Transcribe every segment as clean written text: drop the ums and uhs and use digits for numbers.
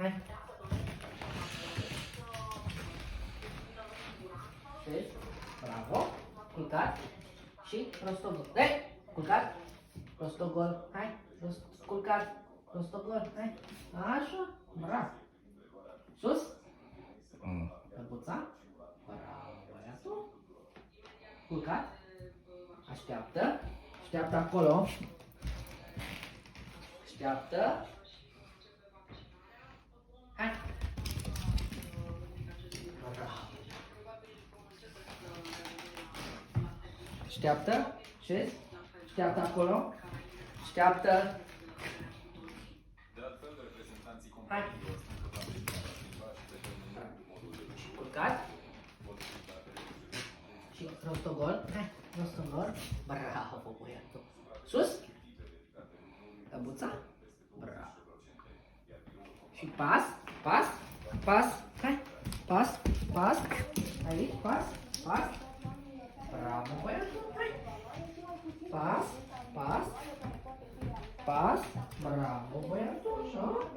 Hai. Șezi? Bravo. Culcat. Și rostogol. Hai. Culcat. Rostogol. Hai. Culcat. Rostogol. Hai. Așa. Bravo. Sus. Căpuța. Bravo, băiatul. Culcat. Așteaptă. Așteaptă acolo. Așteaptă. Hai. Bravo. Așteaptă. Șezi? Așteaptă acolo. Așteaptă. Hai. Culcat. Și rostogol. Hai. Rostogol. Bravo, băiatul. Sus. Căbuța. Bravo. Și pas. Pas. Pas. Hai. Pas. Pas. Aici. Pas. Pas. Bravo, băiatul. Hai. Pas. Pas. Pas. Bravo, băiatul. Așa.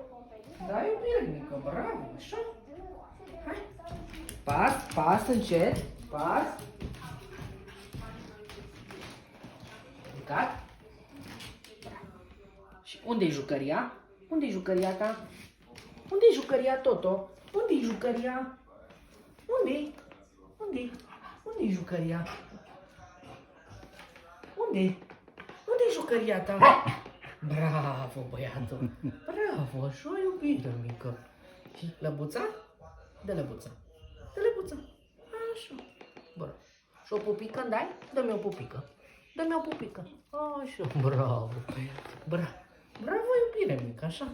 Da, iubire mică. Bravo. Așa. Hai. Pas. Pas încet. Pas. Culcat. Și unde-i jucăria? Unde-i jucăria ta? Unde-i jucăria, Toto? Unde-i jucăria? Unde-i? Unde-i? Unde-i jucăria? Unde-i? Unde-i jucăria ta? Bravo, băiatul! Bravo, așa o iubire mică. Și lăbuța? Dă lăbuța. Dă lăbuța. Așa. Bun. Și o pupică îmi dai? Dă-mi o pupică. Dă-mi o pupică. Așa. Bravo. Bravo. Bravo, iubire mică, așa.